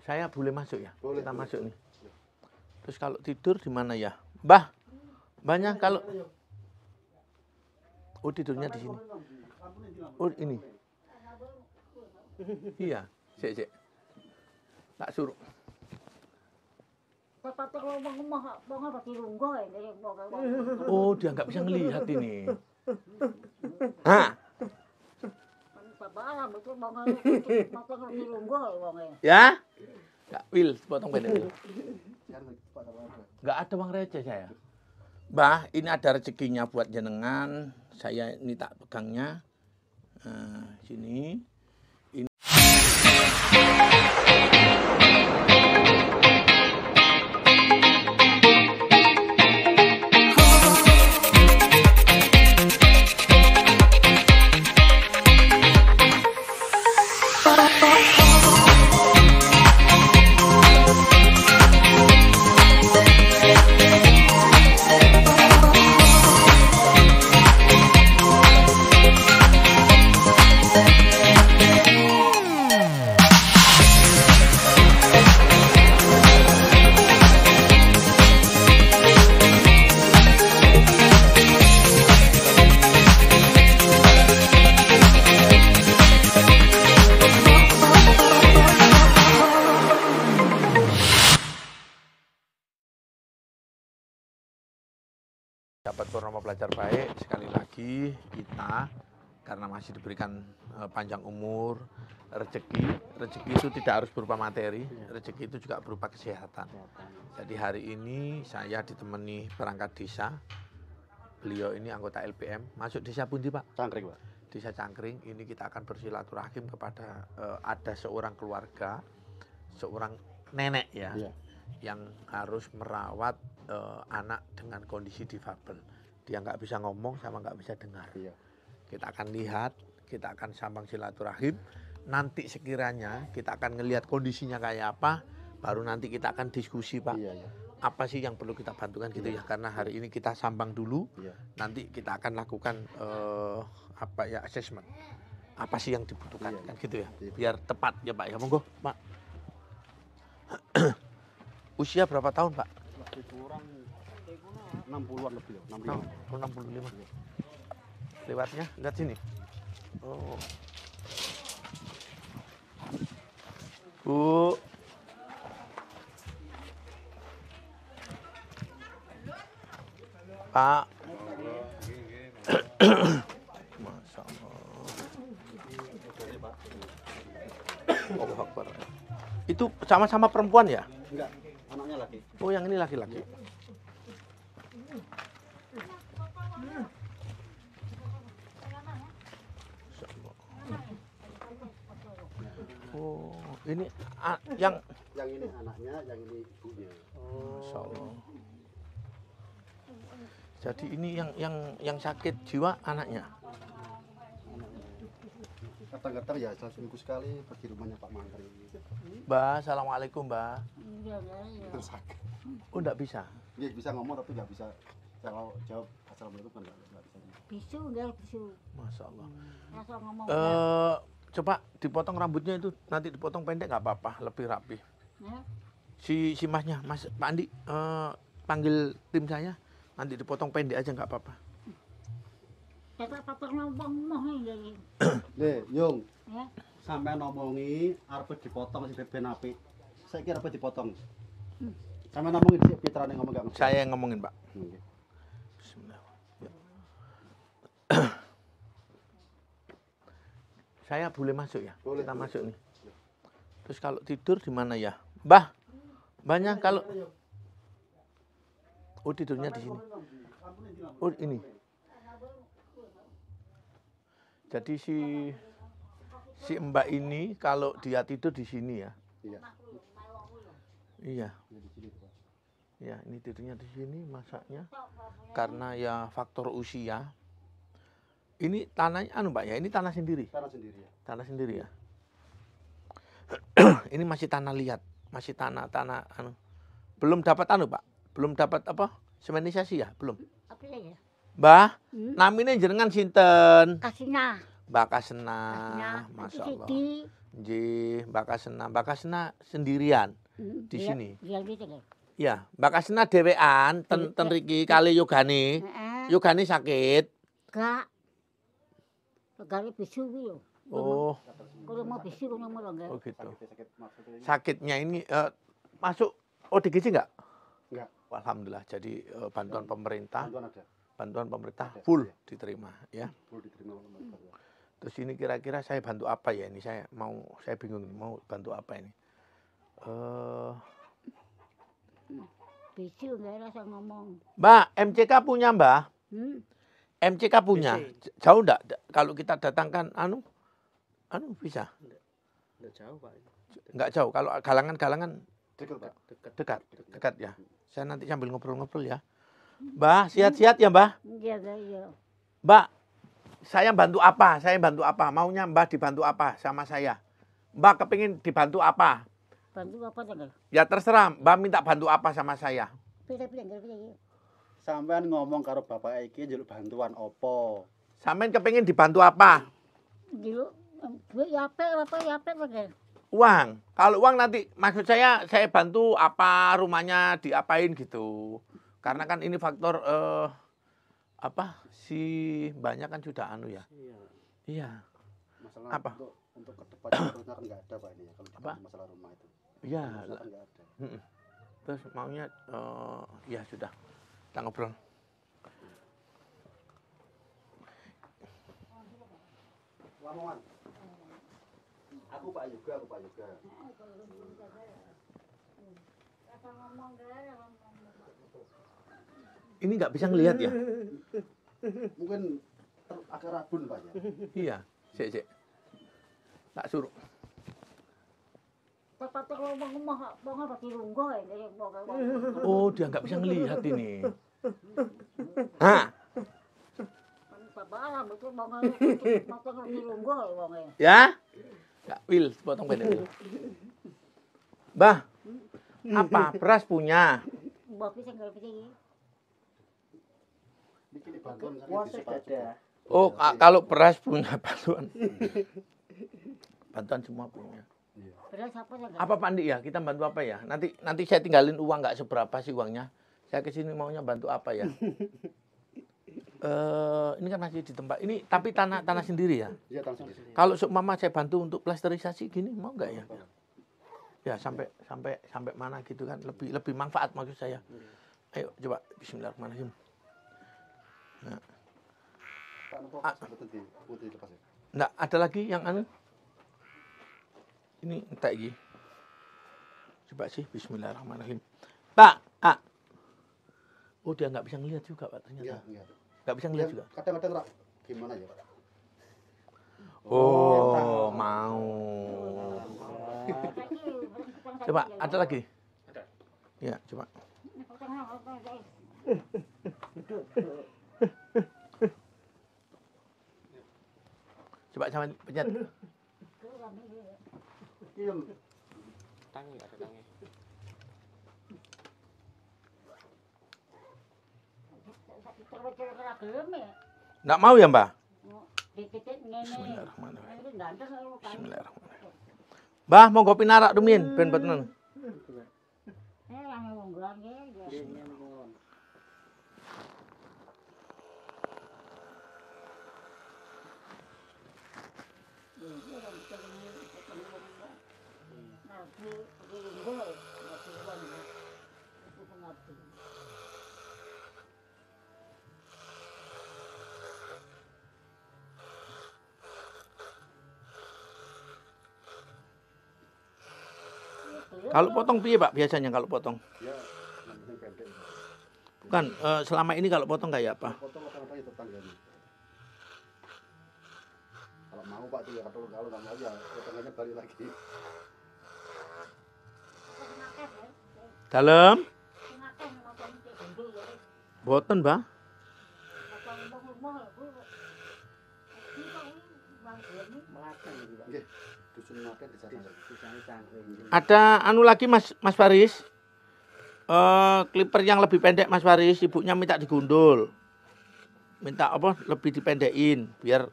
Saya boleh masuk ya? Boleh. Kita masuk nih. Terus kalau tidur di mana ya? Mbah, banyak kalau... Oh, tidurnya di sini. Oh, ini. Iya, cek. Tak suruh. Oh, dia nggak bisa ngelihat ini. Hah? Ya? Nggak, Wil, potong pendek. Nggak ada uang receh saya. Mbah, ini ada rezekinya buat jenengan. Saya ini tak pegangnya. Nah, sini. Ini. Dapat Purnama Pelajar Baik, sekali lagi kita karena masih diberikan panjang umur, rezeki itu tidak harus berupa materi, rezeki itu juga berupa kesehatan. Jadi hari ini saya ditemani perangkat desa, beliau ini anggota LPM, masuk desa Pundi Pak? Cangkring, Pak. Desa Cangkring, ini kita akan bersilaturahim kepada ada seorang keluarga, seorang nenek ya. Yang harus merawat anak dengan kondisi difabel. Dia nggak bisa ngomong sama nggak bisa dengar. Kita akan lihat, kita akan sambang silaturahim. Nanti sekiranya kita akan ngelihat kondisinya kayak apa, baru nanti kita akan diskusi Pak. Apa sih yang perlu kita bantukan gitu ya? Karena hari ini kita sambang dulu, nanti kita akan lakukan assessment. Apa sih yang dibutuhkan kan gitu ya? Biar tepat ya Pak ya. Monggo Pak. Usia berapa tahun, Pak? Lebih kurang 60-an lebih, 65. Lewatnya, lihat sini. Oh. Bu. Pak. Masya Allah. Allah Akbar. Itu sama-sama perempuan ya? Enggak. Anaknya laki. Oh, yang ini laki-laki. Oh, ini yang ini anaknya, yang ini ibunya. Oh, Masya Allah. Jadi ini yang sakit jiwa anaknya. Kadang-kadang ya seminggu sekali pergi rumahnya Pak Mantri. Mbak, assalamualaikum Mbak. Sakit. Oh, enggak bisa. Dia bisa ngomong tapi nggak bisa kalau jawab assalamualaikum kan nggak bisa. Bisu enggak bisu. Masya Allah. Asal ngomong. Coba dipotong rambutnya itu, nanti dipotong pendek nggak apa-apa, lebih rapi. Ya. Si Masnya, Mas Pak Andi, panggil tim saya, nanti dipotong pendek aja nggak apa-apa. Patah ngomong ini. Nih, Yung. Ya. Sampai ngomongi arep dipotong si ben apik. Saya kira arep dipotong. Sampai ngomongin si Pitrane ngomong gak? Saya yang ngomongin, Pak. Bismillah. Ya. Saya boleh masuk ya? Boleh. Kita masuk nih. Terus kalau tidur di mana ya? Mbah, banyak kalau... Oh, tidurnya di sini. Oh, ini. Jadi si Mbak ini kalau dia tidur di sini ya? Iya. Ya, ini tidurnya di sini, masaknya. Karena ya faktor usia. Ini tanahnya Pak ya, ini tanah sendiri. Tanah sendiri ya. Tanah sendiri ya. Ini masih tanah liat, masih tanah belum dapat Pak. Belum dapat apa? Semenisasi ya, belum. Apa ya? Mbah, namine jenengan sinten? Kasina. Mbak Kasena, Masya Allah. Nggih, Mbak Kasena sendirian di sini. Iya, Mbak Kasena dhewean ten riki kali yogane. Yogane sakit. Gak. Gak bisu kuwi lho. Oh. Kalau mau bisu kono mau enggak. Oh gitu. Sakitnya ini masuk ODGJ enggak? Enggak. Alhamdulillah. Jadi bantuan pemerintah. Bantuan pemerintah ada, full diterima ya. Full diterima. Terus ini kira-kira saya bantu apa ya ini? Saya bingung mau bantu apa ini? Bisu enggak rasa ngomong. Mbak, MCK punya Mbak? MCK punya. Bisa. Jauh enggak kalau kita datangkan anu bisa? Enggak jauh, Pak. Enggak jauh. Kalau galangan-galangan Dekat. dekat ya. Saya nanti sambil ngobrol-ngobrol ya. Mbak, sehat-sehat ya, Mbak? Iya. Mbak, saya bantu apa? Maunya Mbak dibantu apa sama saya? Mbak kepingin dibantu apa? Bantu apa enggak? Ya terserah, Mbak minta bantu apa sama saya? Pilih. Sampean ngomong karo bapak iki njaluk bantuan opo? Sampean kepingin dibantu apa? Dulu ya apa enggak? Uang. Kalau uang nanti maksud saya bantu apa rumahnya diapain gitu. Karena kan ini faktor si banyak kan sudah anu ya. Iya. Masalah Apa? Untuk ke depan itu kan enggak ada Pak ini ya kalau Apa? masalah rumah itu. Iya. Masalah enggak ada. Terus maunya ya sudah. Kita ngobrol. Lamongan. Aku Pak Yoga. Ini nggak bisa ngelihat ya? Mungkin agak rabun Pak ya. Iya. Sik. Tak suruh. Bapak ngomong pakai lungguh ya. Oh, dia nggak bisa ngelihat ini. Hah? Bapak betul banget pakai lungguh ya wonge. Ya? Nggak, Wil, potong pendek. Wil. Mbah, apa? Beras punya? Mbak bisa enggak begini? Bikin bantuan Puasa ada. Oh, kalau beras punya bantuan. Bantuan semua punya. Beras apa enggak? Apa Pak Andi ya? Kita bantu apa ya? Nanti saya tinggalin uang nggak seberapa sih uangnya. Saya ke sini maunya bantu apa ya? Ini kan masih di tempat ini, tapi tanah sendiri ya. Iya, tanah sendiri. Kalau seumpama saya bantu untuk plasterisasi gini, mau nggak ya? Ya sampai mana gitu kan? Lebih manfaat maksud saya. Ayo coba Bismillahirrahmanirrahim. Nah. Nggak ada lagi yang anu? Ini entah lagi. Coba sih Bismillahirrahmanirrahim. Pak, oh dia nggak bisa ngelihat juga Pak ternyata. Iya. Nggak bisa ngelihat juga. Kadang-kadang gimana ya Pak? Oh, mau. Coba ada lagi? Ada. Ya, coba. Coba sama pencet. Tangi, ada tangi. Nggak mau ya, Mbak? Bismillahirrahmanirrahim. Bismillahirrahmanirrahim. Mbah, mau kopi narak dumin, ben beten. Kalau potong piye, Pak? Biasanya kalau potong? Ya, yang penting pendek. Bukan, selama ini kalau potong kayak apa? Potong apa itu tetangganya. Kalau mau Pak tuh ya, kalau nggak mau ya potongannya balik lagi. Dalam? Boten, Mbak. Nggih, dusun makan di sana. Ada anu lagi Mas Faris. Clipper yang lebih pendek Mas Faris, ibunya minta digundul. Minta apa? Lebih dipendekin biar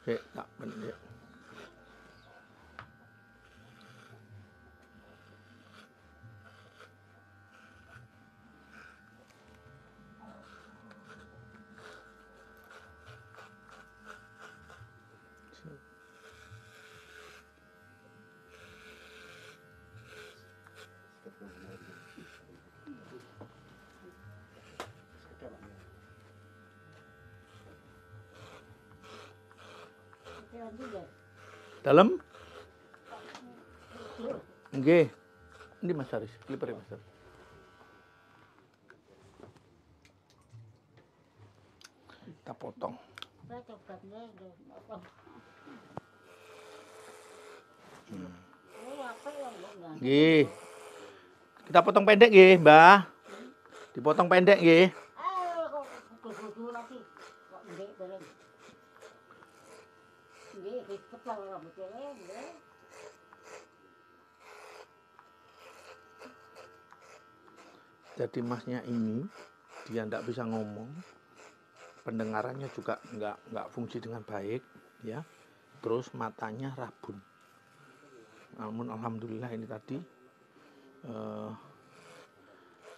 tak bener. Jalan juga. Dalam? Nggih. Ini Mas Haris, kliper Mas Haris. Kita potong. Saya coba nih, potong. Oh, apa yang enggak? Nggih. Kita potong pendek nggih, Mbah. Dipotong pendek nggih. Kok kudu lagi. Kok ndek bareng. Nggih, ribet lah rambutnya, nggih. Jadi masnya ini dia tidak bisa ngomong, pendengarannya juga nggak fungsi dengan baik, ya. Terus matanya rabun. Namun alhamdulillah ini tadi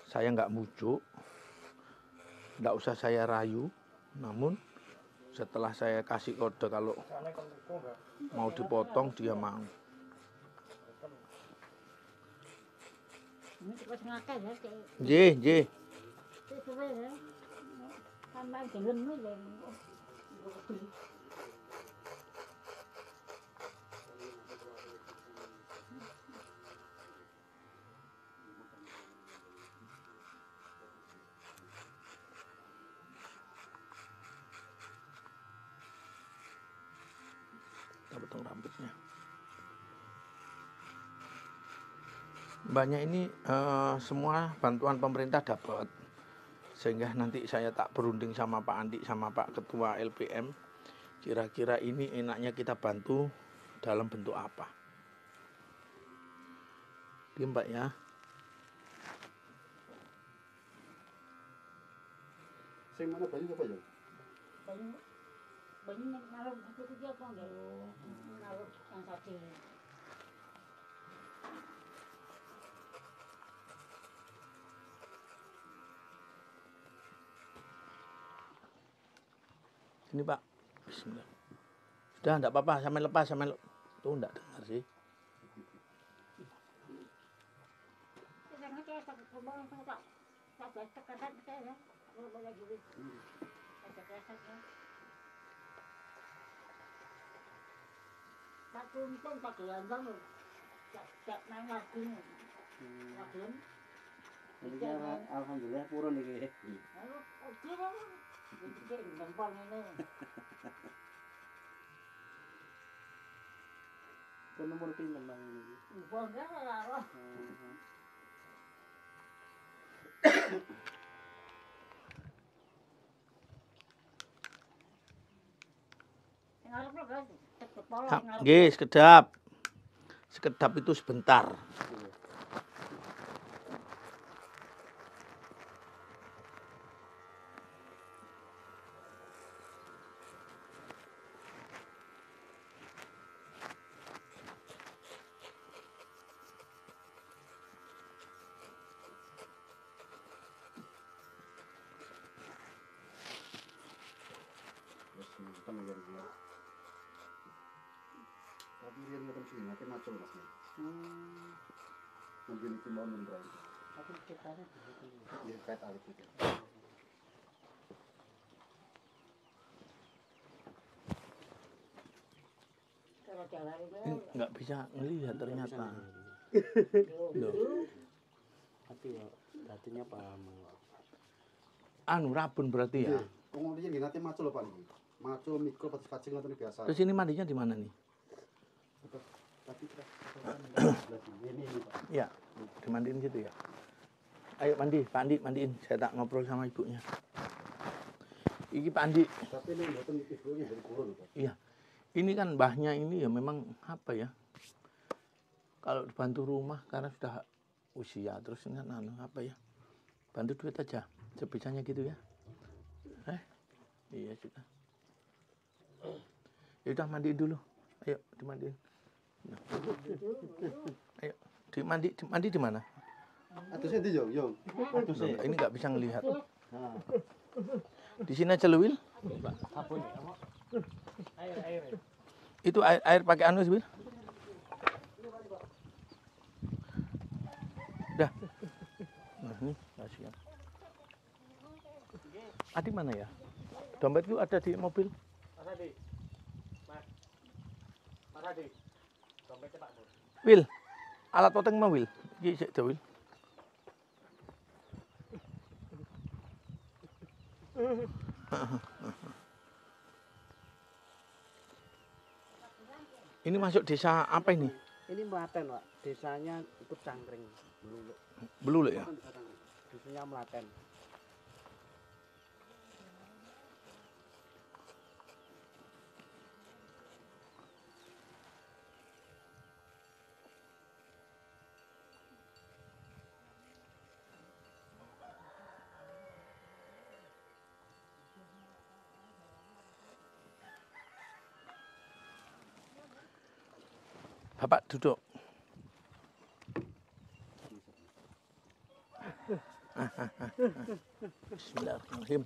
saya nggak mujuk, nggak usah saya rayu. Namun setelah saya kasih kode kalau mau dipotong dia mau. Ini terus ngakak ya, Nggih, nggih. sesuai ya. Tambah gelem lho. Kita potong rambutnya. Banyak ini semua bantuan pemerintah dapat, sehingga nanti saya tak berunding sama Pak Andi sama Pak Ketua LPM, kira-kira ini enaknya kita bantu dalam bentuk apa. Diam Pak ya. Sing mana banyu apa ya? Banyu naruh itu dia apa enggak? Naruh yang tadi. Ini Pak. Bismillah. Sudah enggak apa-apa, sampai lepas sampai tuh enggak dengar sih. Karena saya sakit kebal tak sekarang saya kalau boleh dulu. Sakit-sakit. Tak tumpang tak gelandang. Tak main lagi. Lagi. Jadi alhamdulillah purun iki. Oke lah. Jadi gampang ini. Itu nomor pinten Bang ini. Bangga lah. Nggih, sekedap. Sekedap itu sebentar. Tapi dia ngoten sih, nanti macul Mas. Mungkin itu mau nembrai. Tapi ceritanya begitu. Iya, kait alit itu. Nggak bisa ngelihat ternyata. Tapi artinya paham. Anu rabun berarti ya. Pengulian nanti macul Pak niki. Macul mikro pas kacing ngoten biasa. Terus ini mandinya di mana nih? Tapi ini Pak. Ya, dimandiin gitu ya. Ayo mandi, Pak Andi, mandiin. Saya tak ngobrol sama ibunya. Iki Pak Andi. Tapi ini ngoten ibunya dari kulon Pak. Iya. Ini kan mbahnya ini ya memang apa ya? Kalau dibantu rumah karena sudah usia terus ini kan anu apa ya? Bantu duit aja. Sebisanya gitu ya. Iya sudah. Ya udah mandiin dulu. Ayo dimandiin. Ayo mandi di mana? Atusnya di Yung. Atusnya. Ini nggak bisa ngelihat. Nah. Di sini aja lu, Wil. Air. Itu air pakai anu, Wil. Udah. Nah, ini kasihan. Adik mana ya? Dompetku ada di mobil. Mas Adi. Mas Adi. Dompetnya Pak Bos. Wil, alat potong mah, Wil. Iki sik Wil. Ini masuk desa apa ini? Ini Melaten, Pak. Desanya ikut Cangkring. Beluluk ya? Desanya Melaten. Bapak duduk. Bismillahirrahmanirrahim.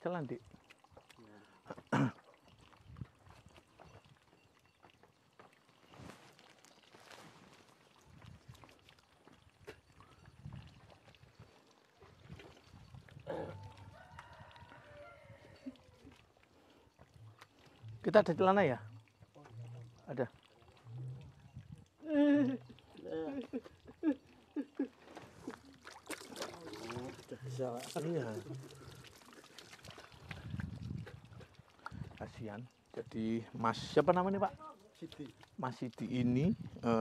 Celana, Dik. Kita ada celana ya? Ada. Iya. Kasihan. Jadi Mas siapa namanya Pak? Siti. Mas Siti ini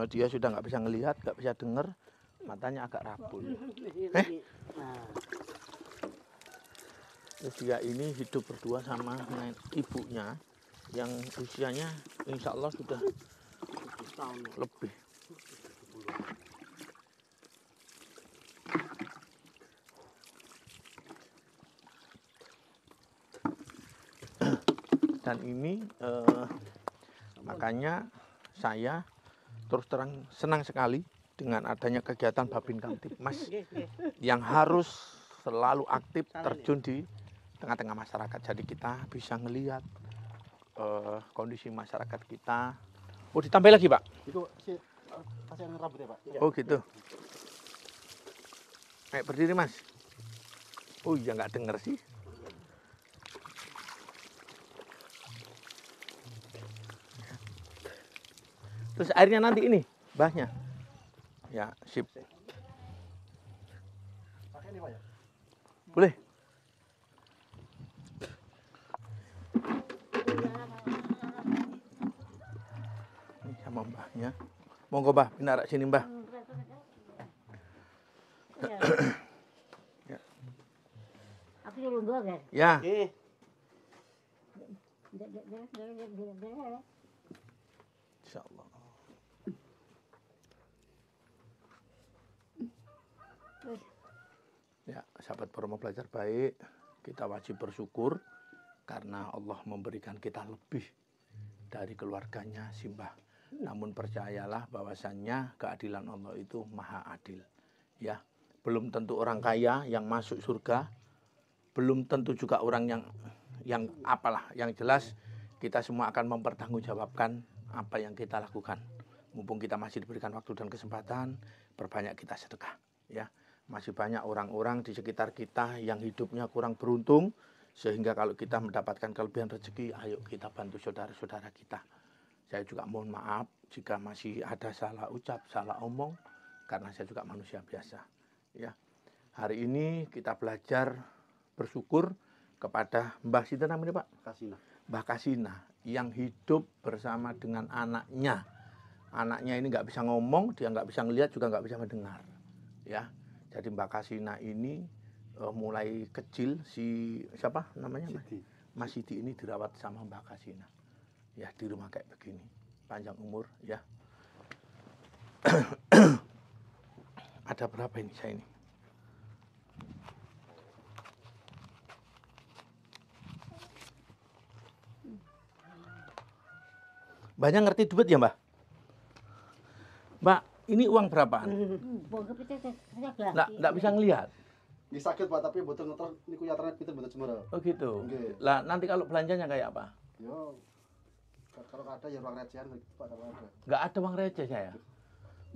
dia sudah nggak bisa ngelihat, nggak bisa dengar, matanya agak rabun. Terus dia ini hidup berdua sama ibunya yang usianya insya Allah sudah tahun lebih. Dan ini makanya saya terus terang senang sekali dengan adanya kegiatan Babin Kamtibmas yang harus selalu aktif terjun di tengah-tengah masyarakat. Jadi kita bisa ngelihat kondisi masyarakat kita. Oh ditambah lagi Pak? Itu si kasih rambutnya Pak. Oh gitu. Kayak berdiri Mas. Oh iya nggak denger sih. Terus airnya nanti ini, bahnya. Ya, sip. Pakai ini Pak ya. Boleh. Ini sama mbahnya. Monggo Mbah, pindah sini Mbah. Ya. Aku dulu guys. Ya. Insyaallah. Ya, sahabat Bromo Belajar Baik, kita wajib bersyukur karena Allah memberikan kita lebih dari keluarganya Simbah. Namun percayalah bahwasannya keadilan Allah itu maha adil. Ya, belum tentu orang kaya yang masuk surga, belum tentu juga orang yang apalah, yang jelas kita semua akan mempertanggungjawabkan apa yang kita lakukan. Mumpung kita masih diberikan waktu dan kesempatan, perbanyak kita sedekah, ya. Masih banyak orang-orang di sekitar kita yang hidupnya kurang beruntung, sehingga kalau kita mendapatkan kelebihan rezeki, ayo kita bantu saudara-saudara kita. Saya juga mohon maaf jika masih ada salah ucap, salah omong, karena saya juga manusia biasa. Ya, hari ini kita belajar bersyukur kepada Mbah Sinten namanya Pak? Kasina. Mbah Kasina yang hidup bersama dengan anaknya. Anaknya ini nggak bisa ngomong, dia nggak bisa ngelihat, juga nggak bisa mendengar. Ya, jadi Mbah Kasina ini mulai kecil si siapa namanya Mas Sidi ini dirawat sama Mbah Kasina. Ya di rumah kayak begini, panjang umur ya. Ada berapa ini saya ini? Banyak ngerti duit ya Mbak? Mbak, ini uang berapaan? Nggak bisa ngelihat. Ini sakit Pak, tapi betul ngeter niku yatrane pinter betul cemara. Oh gitu. Nggih. Lah nanti kalau belanjanya kayak apa? Yo. Kalau ada ya ruang recehan Pak ada. Nggak ada uang receh saya.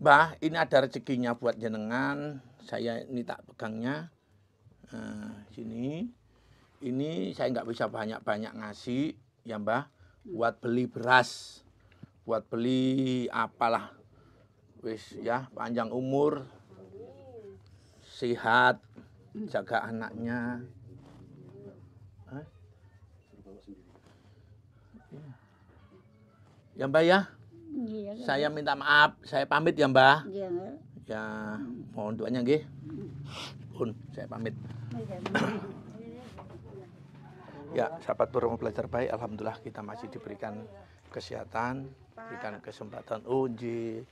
Mbah, ini ada rezekinya buat jenengan. Saya ini tak pegangnya. Sini. Ini saya nggak bisa banyak-banyak ngasih, ya Mbah. Buat beli beras. Buat beli apalah. Wis ya, panjang umur. Sehat. Jaga anaknya. Ya Mbak ya. Iya. Saya minta maaf, saya pamit ya Mbak. Iya. Ya, mohon doanya nggih. Pun, saya pamit. Ya, sahabat Purwomo Belajar Baik, alhamdulillah kita masih diberikan kesehatan, diberikan kesempatan uji,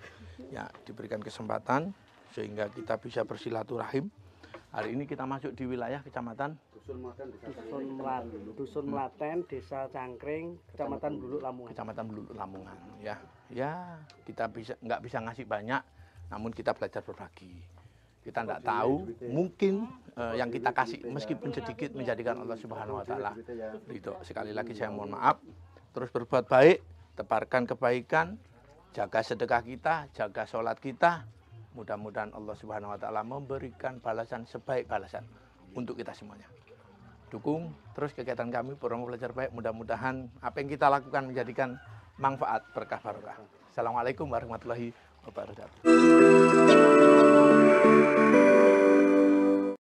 ya diberikan kesempatan sehingga kita bisa bersilaturahim. Hari ini kita masuk di wilayah kecamatan Dusun Melaten, Desa Cangkring, Kecamatan Bluluk Lamongan. Kecamatan Bluluk Lamongan. Ya, ya kita nggak bisa ngasih banyak, namun kita belajar berbagi. Kita nggak tahu, mungkin yang kita kasih meskipun sedikit menjadikan Allah Subhanahu Wa Taala ridho. Sekali lagi saya mohon maaf. Terus berbuat baik, tebarkan kebaikan, jaga sedekah kita, jaga sholat kita. Mudah-mudahan Allah Subhanahu Wa Taala memberikan balasan sebaik balasan untuk kita semuanya. Dukung terus kegiatan kami Purwomo Belajar Baik. Mudah-mudahan apa yang kita lakukan menjadikan manfaat berkah barokah. Assalamualaikum warahmatullahi wabarakatuh.